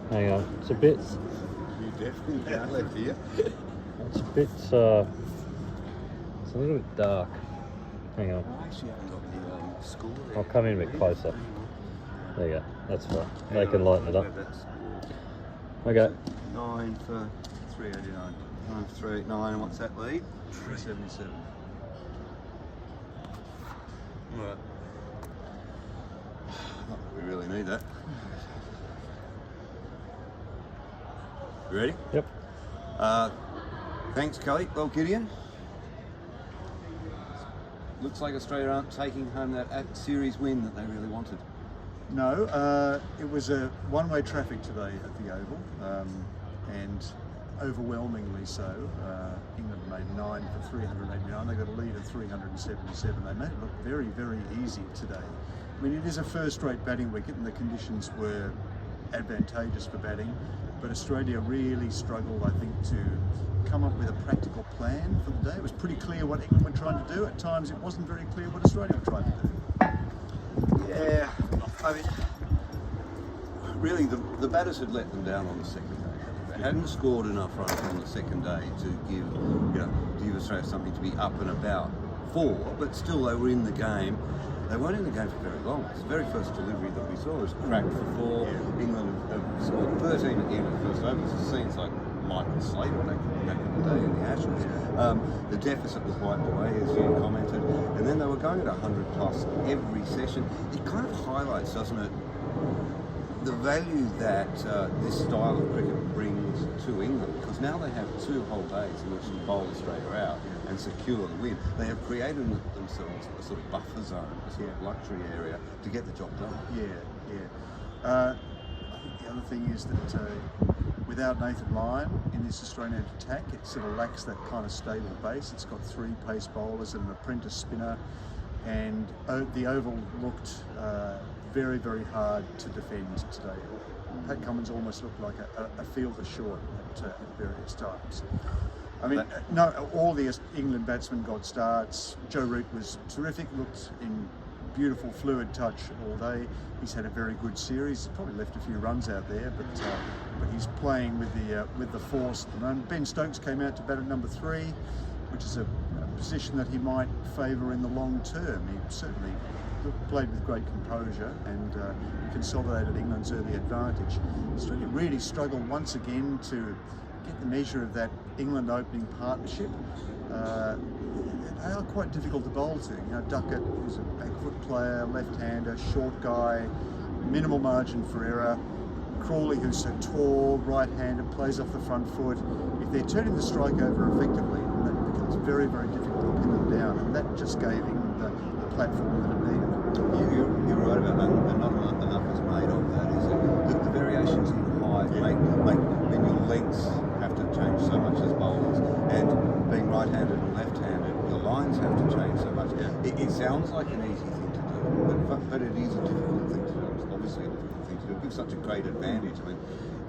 Hang on, it's a bit. You definitely can't left here. It's a bit. It's a little bit dark. Hang on, I actually haven't got the score there. I'll come in a bit closer. There you go. That's right. They can lighten it up. Okay. 9 for 389. 9 for 389. And what's that lead? 377. Right. Not that we really need that. You ready? Yep. Thanks, Kelly. Well, Gideon. Looks like Australia aren't taking home that series win that they really wanted. No, it was a one-way traffic today at the Oval, and overwhelmingly so. England made 9 for 389. They got a lead of 377. They made it look very, very easy today. I mean, it is a first-rate batting wicket, and the conditions were advantageous for batting. But Australia really struggled, I think, to come up with a practical plan for the day. It was pretty clear what England were trying to do. At times, it wasn't very clear what Australia were trying to do. Yeah, I mean, really, the batters had let them down on the second day. They hadn't scored enough runs on the second day to give Australia something to be up and about for. But still, they were in the game. They weren't in the game for very long. It's the very first delivery that we saw was cracked for 4. Yeah. England have scored 13 at the end of the first over. It seems like Michael Slater back in the day in the Ashes. The deficit was wiped away, as you commented, and then they were going at 100 plus every session. It kind of highlights, doesn't it, the value that this style of cricket brings to England, because now they have 2 whole days in which to bowl Australia out and secure the win. They have created themselves a sort of buffer zone, a sort of luxury area to get the job done. I think the other thing is that without Nathan Lyon in this Australian attack, it sort of lacks that kind of stable base. It's got 3 pace bowlers and an apprentice spinner, and the Oval looked very, very hard to defend today. Pat Cummins almost looked like a fielder short at various times. I mean, all the England batsmen got starts. Joe Root was terrific, looked in beautiful fluid touch all day. He's had a very good series. He's probably left a few runs out there, but he's playing with the force at the moment. Ben Stokes came out to bat at number 3, which is a position that he might favour in the long term. He certainly played with great composure and consolidated England's early advantage. Australia really struggled once again to get the measure of that England opening partnership. They are quite difficult to bowl to. Duckett was a back foot player, left-hander, short guy, minimal margin for error. Crawley, who's so tall, right-handed, plays off the front foot. If they're turning the strike over effectively, that becomes very, very difficult to pin them down, and that just gave England the platform that it needed. You're right about that, and not enough is made of that, is it? The variations in height make when your lengths have to change so much as bowlers, and being right-handed and left-handed, your lines have to change so much. It sounds like an easy thing to do, but it is a difficult thing to do. It's obviously a difficult thing to do. It gives such a great advantage. I mean,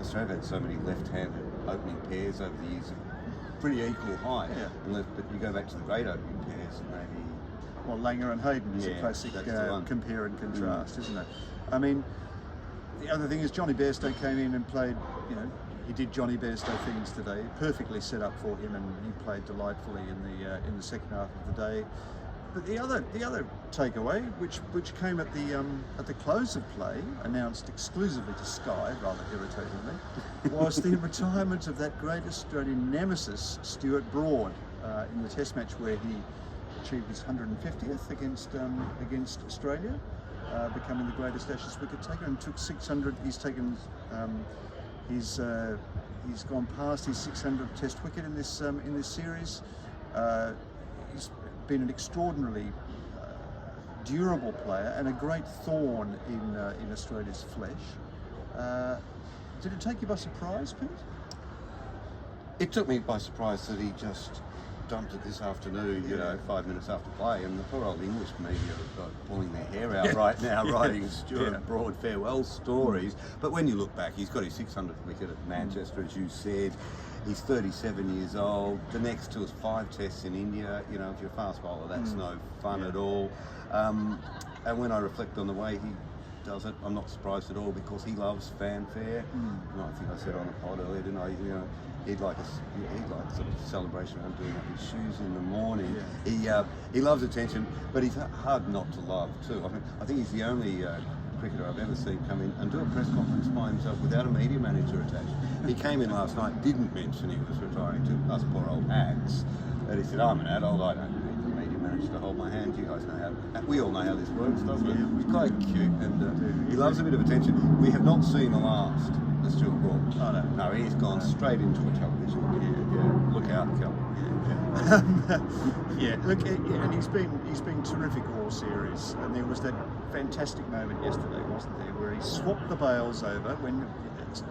Australia had so many left-handed opening pairs over the years of pretty equal height. Yeah. But you go back to the great opening pairs, and maybe. Well, Langer and Hayden is a classic compare and contrast, isn't it? I mean, the other thing is Johnny Bairstow came in and played, he did Johnny Bairstow things today, perfectly set up for him, and he played delightfully in the second half of the day. But the other takeaway, which came at the close of play, announced exclusively to Sky, rather irritatingly, was the retirement of that great Australian nemesis, Stuart Broad, in the Test match where he achieved his 150th against Australia, becoming the greatest Ashes wicket taker, and took 600. He's taken he's gone past his 600th Test wicket in this series. He's been an extraordinarily durable player and a great thorn in Australia's flesh. Did it take you by surprise, Pete? It took me by surprise that he just dumped it this afternoon, 5 minutes after play, and the poor old English media are pulling their hair out right now, writing Stuart Broad farewell stories. But when you look back, he's got his 600th wicket at Manchester, as you said. He's 37 years old. The next to is 5 tests in India. If you're a fast bowler, that's no fun at all. And when I reflect on the way he does it. I'm not surprised at all because he loves fanfare. And I think I said on the pod earlier, didn't I? You know, he'd like sort of celebration around doing up his shoes in the morning. He loves attention, but he's hard not to love too. I think he's the only cricketer I've ever seen come in and do a press conference by himself without a media manager attached. He came in last night, didn't mention he was retiring to us poor old hacks, and he said, I'm an adult, I don't need the media manager to hold my hand. You guys know how, we all know how this works, doesn't it? He's quite cute, and he loves a bit of attention. We have not seen the last of Stuart Broad. Oh, no. No, he's gone straight into a television. Yeah. Look out, Kel. Look, and he's been terrific all series. And there was that fantastic moment yesterday, wasn't there, where he swapped the bails over when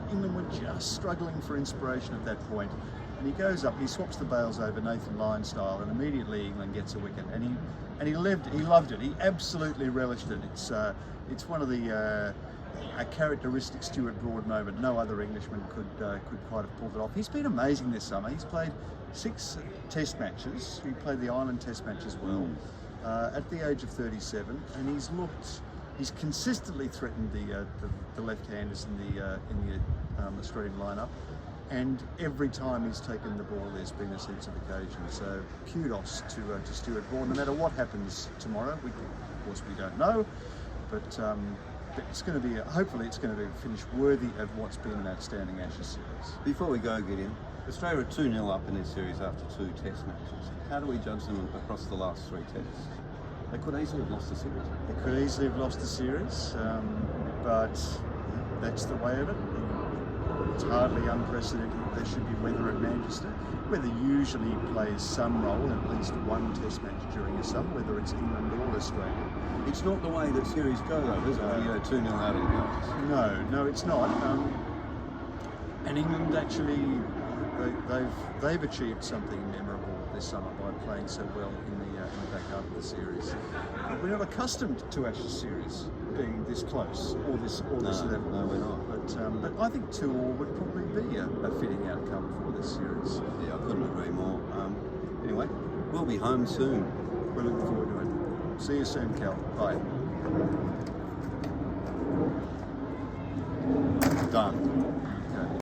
England were just struggling for inspiration at that point. And he goes up and he swaps the bails over Nathan Lyon style, and immediately England gets a wicket. And he loved it. He absolutely relished it. It's one of the a characteristic Stuart Broad moment. No other Englishman could quite have pulled it off. He's been amazing this summer. He's played 6 Test matches. He played the Ireland Test match as well at the age of 37, and he's consistently threatened the left-handers in the Australian lineup. And every time he's taken the ball, there's been a sense of occasion. So kudos to Stuart Broad. No matter what happens tomorrow, of course we don't know, but it's going to be hopefully it's going to be a finish worthy of what's been an outstanding Ashes series. Before we go, Gideon, Australia are 2-0 up in this series after 2 Test matches. How do we judge them across the last 3 Tests? They could easily have lost the series. They could easily have lost the series, but that's the way of it. It's hardly unprecedented. There should be weather at Manchester. Weather usually plays some role in at least one Test match during a summer, whether it's England or Australia. It's not the way that series go, though, is it? You go 2-0 out of the No, it's not. And England actually, they've achieved something memorable this summer by playing so well in the back half of the series. But we're not accustomed to Ashes series being this close or this level. No, we're not. But I think 2-2 would probably be a fitting outcome for this series. Yeah, I couldn't agree more. Anyway, we'll be home soon. We're looking forward to it. See you soon, Cal. Bye. Done.